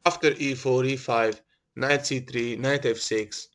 After e4, e5, knight c3, knight f6,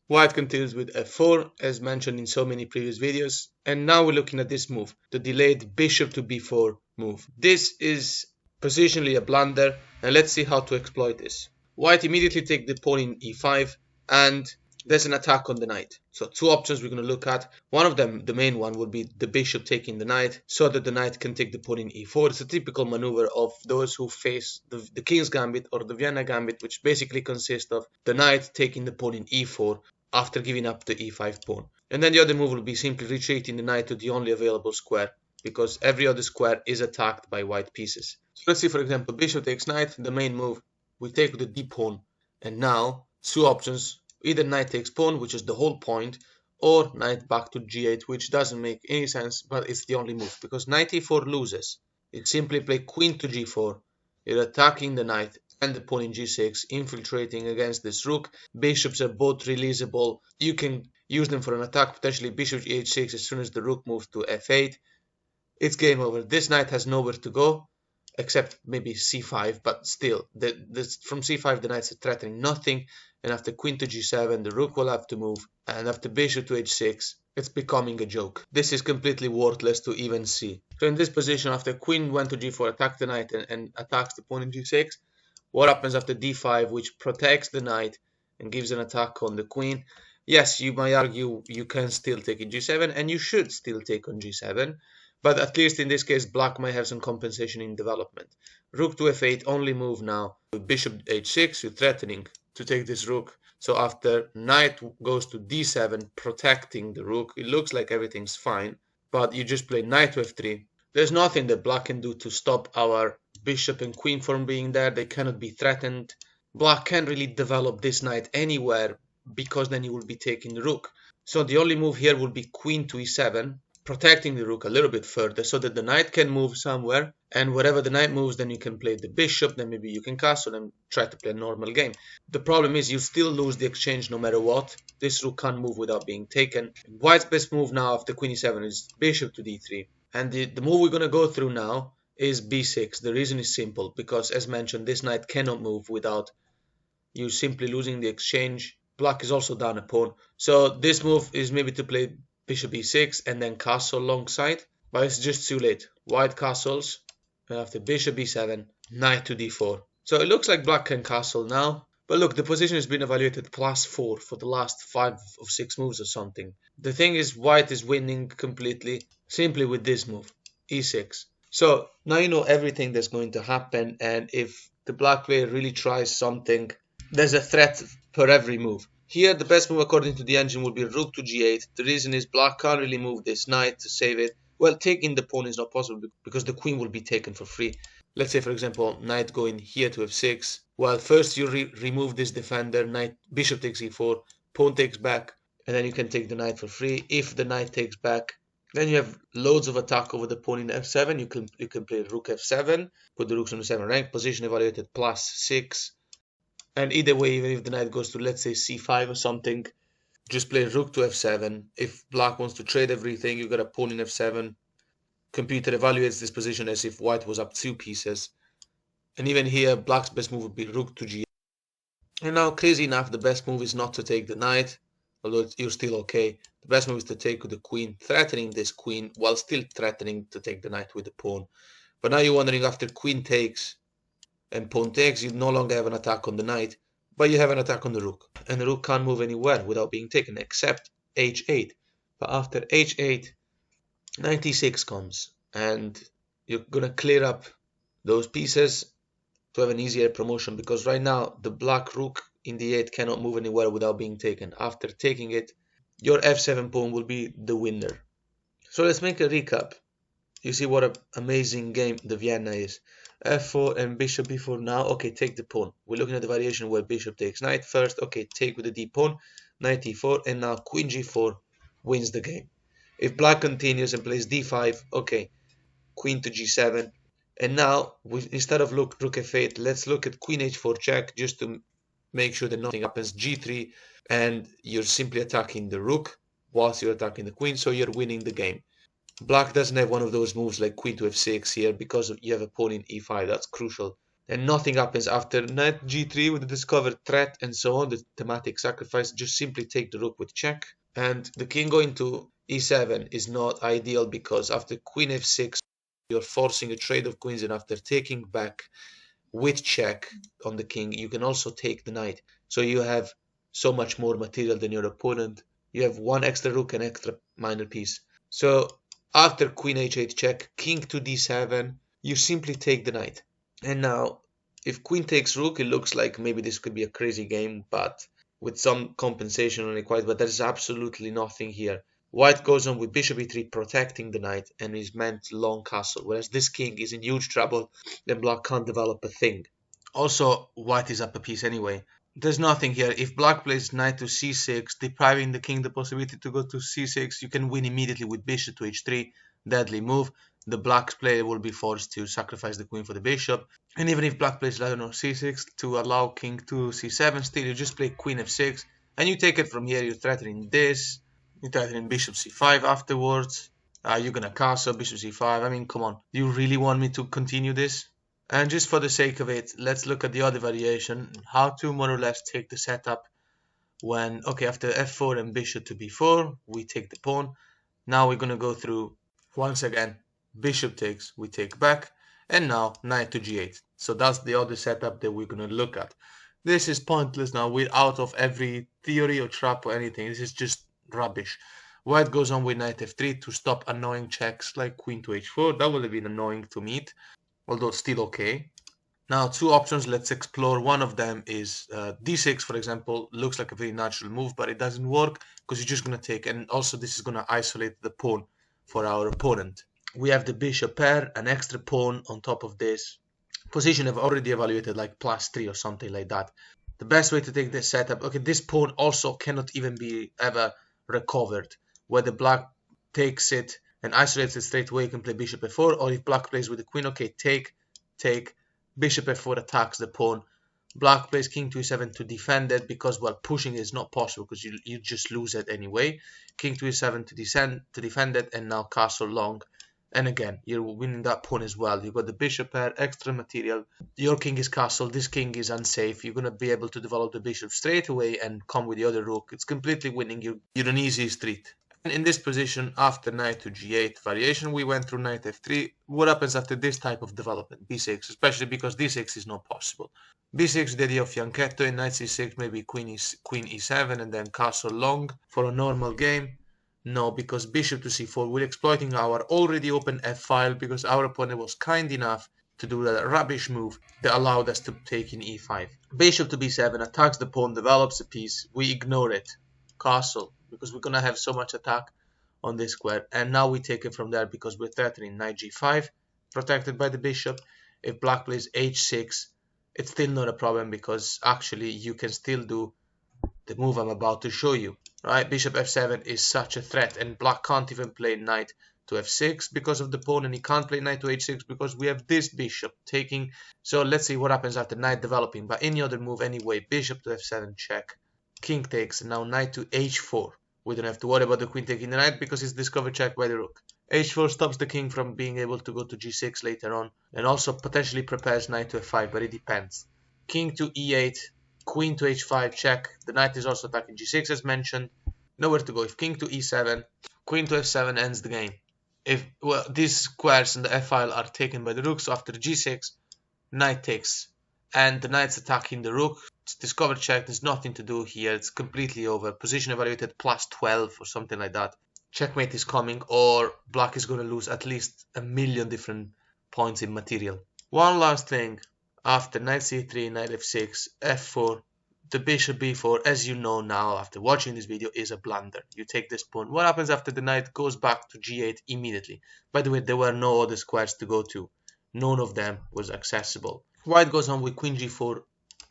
white continues with f4 as mentioned in so many previous videos, and now we're looking at this move, the delayed bishop to b4 move. This is positionally a blunder, and let's see how to exploit this. White immediately take the pawn in e5, and there's an attack on the knight. So two options we're going to look at. One of them, the main one, would be the bishop taking the knight so that the knight can take the pawn in e4. It's a typical maneuver of those who face the King's Gambit or the Vienna Gambit, which basically consists of the knight taking the pawn in e4 after giving up the e5 pawn. And then the other move will be simply retreating the knight to the only available square, because every other square is attacked by white pieces. So let's see, for example, bishop takes knight, the main move, we take the d pawn, and now two options. Either knight takes pawn, which is the whole point, or knight back to g8, which doesn't make any sense, but it's the only move, because knight e4 loses. You simply play queen to g4. You're attacking the knight and the pawn in g6, infiltrating against this rook. Bishops are both releasable. You can use them for an attack, potentially bishop h6 as soon as the rook moves to f8. It's game over. This knight has nowhere to go, except maybe c5, but still, from c5 the knights are threatening nothing, and after queen to g7 the rook will have to move, and after bishop to h6 it's becoming a joke. This is completely worthless to even see. So in this position, after queen went to g4, attack the knight and attacks the pawn in g6, what happens after d5, which protects the knight and gives an attack on the queen? Yes, you might argue you can still take in g7, and you should still take on g7, but at least in this case black might have some compensation in development. Rook to f8, only move now. With bishop h6, you're threatening to take this rook. So after knight goes to d7, protecting the rook, it looks like everything's fine, but you just play knight to f3. There's nothing that black can do to stop our bishop and queen from being there. They cannot be threatened. Black can't really develop this knight anywhere, because then he will be taking the rook. So the only move here would be queen to e7, protecting the rook a little bit further so that the knight can move somewhere, and wherever the knight moves, then you can play the bishop, then maybe you can castle and try to play a normal game. The problem is you still lose the exchange no matter what. This rook can't move without being taken. White's best move now after queen e7 is bishop to d3, and the move we're going to go through now is b6. The reason is simple, because as mentioned, this knight cannot move without you simply losing the exchange. Black is also down a pawn, so this move is maybe to play bishop e6 and then castle alongside, but it's just too late. White castles, and after bishop e7, knight to d4. So it looks like black can castle now, but look, the position has been evaluated +4 for the last 5 of 6 moves or something. The thing is, white is winning completely simply with this move, e6. So now you know everything that's going to happen, and if the black player really tries something, there's a threat per every move. Here, the best move according to the engine would be rook to g8. The reason is black can't really move this knight to save it. Well, taking the pawn is not possible because the queen will be taken for free. Let's say, for example, knight going here to f6. Well, first you remove this defender, knight, bishop takes e4, pawn takes back, and then you can take the knight for free. If the knight takes back, then you have loads of attack over the pawn in f7. You can play rook f7, put the rooks on the 7th rank, position evaluated +6. And either way, even if the knight goes to, let's say, c5 or something, just play rook to f7. If black wants to trade everything, you got a pawn in f7. Computer evaluates this position as if white was up 2 pieces. And even here, black's best move would be rook to g8. And now, crazy enough, the best move is not to take the knight, although you're still okay. The best move is to take with the queen, threatening this queen while still threatening to take the knight with the pawn. But now you're wondering, after queen takes and pawn takes, you no longer have an attack on the knight, but you have an attack on the rook, and the rook can't move anywhere without being taken except h8. But after h8, knight e6 comes, and you're gonna clear up those pieces to have an easier promotion, because right now the black rook in d8 cannot move anywhere without being taken. After taking it, your f7 pawn will be the winner. So let's make a recap. You see what an amazing game the Vienna is. f4 and bishop b4 now. Okay, take the pawn. We're looking at the variation where bishop takes knight first. Okay, take with the d pawn, knight e4, and now queen g4 wins the game. If black continues and plays d5, okay, queen to g7. And now, instead of rook f8, let's look at queen h4 check, just to make sure that nothing happens. g3, and you're simply attacking the rook whilst you're attacking the queen, so you're winning the game. Black doesn't have one of those moves like queen to f6 here because you have a pawn in e5. That's crucial. and nothing happens after knight g3 with the discovered threat and so on, the thematic sacrifice. Just simply take the rook with check, and the king going to e7 is not ideal because after queen f6 you're forcing a trade of queens, and after taking back with check on the king you can also take the knight, so you have so much more material than your opponent. You have one extra rook and extra minor piece. So after queen h8 check, king to d7, you simply take the knight. And now if queen takes rook, it looks like maybe this could be a crazy game, but with some compensation on equality, but there's absolutely nothing here. White goes on with bishop e3 protecting the knight and is meant long castle, whereas this king is in huge trouble, then black can't develop a thing. Also, white is up a piece anyway. There's nothing here. If black plays knight to c6, depriving the king the possibility to go to c6, you can win immediately with bishop to h3, deadly move. The black player will be forced to sacrifice the queen for the bishop. And even if black plays, I don't know, c6 to allow king to c7, still you just play queen f6, and you take it from here. You're threatening this. You're threatening bishop c5 afterwards. You're gonna castle bishop c5. I mean, come on. Do you really want me to continue this? And just for the sake of it, let's look at the other variation, how to more or less take the setup when, okay, after f4 and bishop to b4, we take the pawn. Now we're going to go through, once again, bishop takes, we take back, and now knight to g8. So that's the other setup that we're going to look at. This is pointless now. We're out of every theory or trap or anything. This is just rubbish. White goes on with knight f3 to stop annoying checks like queen to h4. That would have been annoying to meet, although still okay. Now, two options, let's explore. One of them is d6, for example. Looks like a very natural move, but it doesn't work because you're just going to take, and also this is going to isolate the pawn for our opponent. We have the bishop pair, an extra pawn on top of this. Position I've already evaluated like +3 or something like that. The best way to take this setup, okay, this pawn also cannot even be ever recovered. Whether black takes it and isolates it straight away, you can play bishop f4, or if black plays with the queen, okay, take, bishop f4 attacks the pawn. Black plays king to e7 to defend it because, well, pushing is not possible because you just lose it anyway. King to e7 to defend it, and now castle long. And again, you're winning that pawn as well. You've got the bishop pair, extra material. Your king is castled, this king is unsafe. You're going to be able to develop the bishop straight away and come with the other rook. It's completely winning. You're an easy street. And in this position, after knight to g8 variation, we went through knight f3. What happens after this type of development? b6, especially because d6 is not possible. b6, the idea of fianchetto, in knight c6, maybe queen e7, and then castle long for a normal game. No, because bishop to c4, we're exploiting our already open f-file because our opponent was kind enough to do that rubbish move that allowed us to take in e5. Bishop to b7 attacks the pawn, develops a piece. We ignore it. Castle, because we're going to have so much attack on this square. And now we take it from there because we're threatening knight g5, protected by the bishop. If black plays h6, it's still not a problem because actually you can still do the move I'm about to show you. Right, bishop f7 is such a threat, and black can't even play knight to f6 because of the pawn, and he can't play knight to h6 because we have this bishop taking. So let's see what happens after knight developing. But any other move anyway, bishop to f7 check, king takes, and now knight to h4. We don't have to worry about the queen taking the knight because it's discovered check by the rook. h4 stops the king from being able to go to g6 later on, and also potentially prepares knight to f5, but it depends. King to e8, queen to h5 check. The knight is also attacking g6 as mentioned. Nowhere to go. If king to e7, queen to f7 ends the game. If, well, these squares in the f-file are taken by the rook, so after g6, knight takes, and the knight's attacking the rook. It's discovered check. There's nothing to do here. It's completely over. Position evaluated +12 or something like that. Checkmate is coming, or black is going to lose at least a million different points in material. One last thing. After knight c3, knight f6, f4, the bishop b4, as you know now after watching this video, is a blunder. You take this pawn. What happens after the knight goes back to g8 immediately? By the way, there were no other squares to go to. None of them was accessible. White goes on with queen g4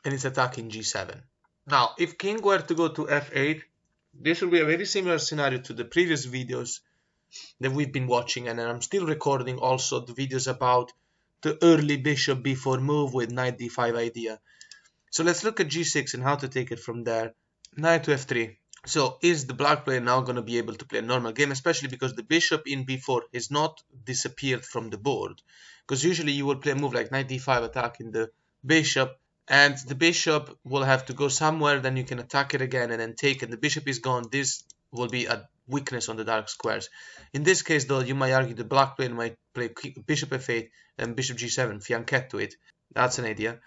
and it's attacking g7. Now, if king were to go to f8, this will be a very similar scenario to the previous videos that we've been watching, and I'm still recording also the videos about the early bishop b4 move with knight d5 idea. So let's look at g6 and how to take it from there. Knight to f3. So is the black player now going to be able to play a normal game, especially because the bishop in b4 is not disappeared from the board? Because usually you will play a move like knight d5 attacking the bishop, and the bishop will have to go somewhere, then you can attack it again and then take it. The bishop is gone. This will be a weakness on the dark squares. In this case though, you might argue the black player might play bishop f8 and bishop g7, fianchetto it. That's an idea.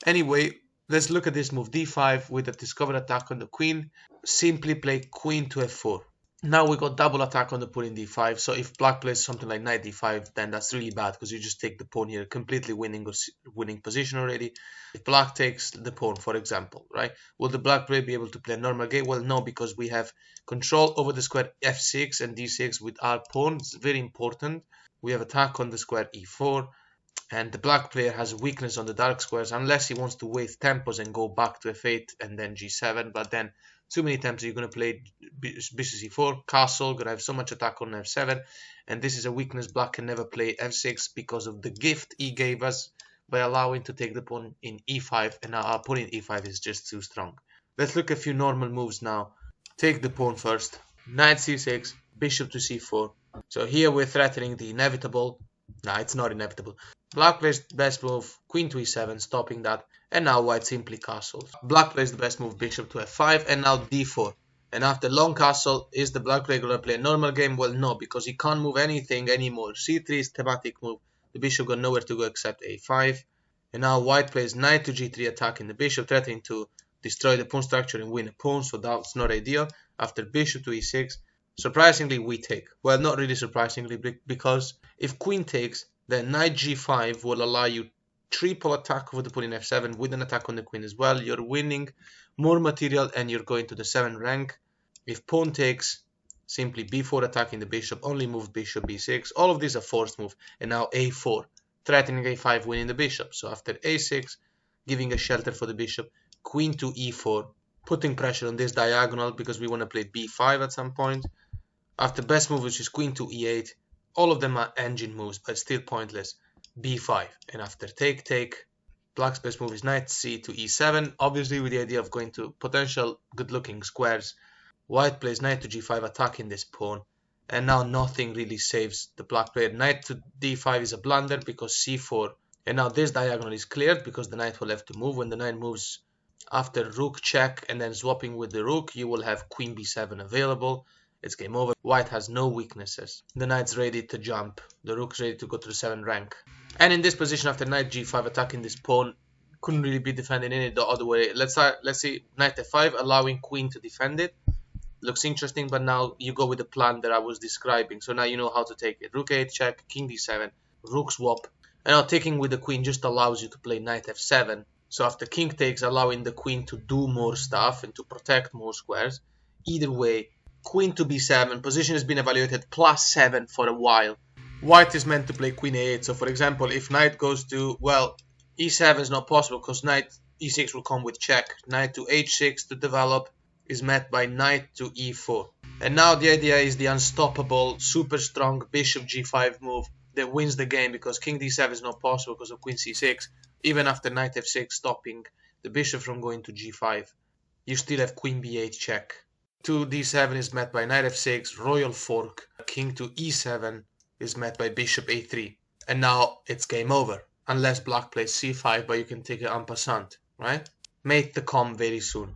Anyway, let's look at this move. d5 with a discovered attack on the queen. Simply play queen to f4. Now we got double attack on the pawn in d5, so if black plays something like knight d5, then that's really bad because you just take the pawn here, completely winning position already. If black takes the pawn, for example, right? Will the black player be able to play a normal game? Well, no, because we have control over the square f6 and d6 with our pawn. It's very important. We have attack on the square e4, and the black player has a weakness on the dark squares unless he wants to waste tempos and go back to f8 and then g7, but then too many times you're going to play bishop c4, castle, going to have so much attack on f7, and this is a weakness. Black can never play f6 because of the gift he gave us by allowing to take the pawn in e5, and now our pawn in e5 is just too strong. Let's look at a few normal moves now. Take the pawn first, knight c6, bishop to c4. So here we're threatening the inevitable. No, it's not inevitable. Black plays the best move, queen to e7, stopping that. And now white simply castles. Black plays the best move, bishop to f5, and now d4. And after long castle, is the black player going to play a normal game? Well, no, because he can't move anything anymore. c3 is thematic move. The bishop got nowhere to go except a5. And now white plays knight to g3, attacking the bishop, threatening to destroy the pawn structure and win a pawn, so that's not ideal. After bishop to e6, surprisingly we take. Well, not really surprisingly, because if queen takes, then knight g5 will allow you triple attack over the pawn in f7 with an attack on the queen as well. You're winning more material and you're going to the 7th rank. If pawn takes, simply b4 attacking the bishop, only move bishop b6. All of these are forced move. And now a4, threatening a5, winning the bishop. So after a6, giving a shelter for the bishop, queen to e4, putting pressure on this diagonal because we want to play b5 at some point. After best move, which is queen to e8, all of them are engine moves, but still pointless. b5, and after take, black's best move is knight c to e7, obviously with the idea of going to potential good-looking squares. White plays knight to g5, attacking this pawn, and now nothing really saves the black player. Knight to d5 is a blunder because c4, and now this diagonal is cleared because the knight will have to move. When the knight moves after rook check and then swapping with the rook, you will have queen b7 available. It's game over. White has no weaknesses. The knight's ready to jump. The rook's ready to go to the 7th rank. And in this position, after knight g5 attacking this pawn, couldn't really be defended any other way. Let's see knight f5 allowing queen to defend it. Looks interesting, but now you go with the plan that I was describing. So now you know how to take it. Rook 8 check, king d7, rook swap. And now taking with the queen just allows you to play knight f7. So after king takes, allowing the queen to do more stuff and to protect more squares. Either way, queen to b7, position has been evaluated +7 for a while. White is meant to play queen a8, so for example, if knight goes to, well, e7 is not possible because knight e6 will come with check. Knight to h6 to develop is met by knight to e4. And now the idea is the unstoppable, super strong bishop g5 move that wins the game because king d7 is not possible because of queen c6. Even after knight f6 stopping the bishop from going to g5, you still have queen b8 check. 2 d7 is met by knight f6, royal fork, king to e7 is met by bishop a3. And now it's game over, unless black plays c5, but you can take it en passant, right? Make the com very soon.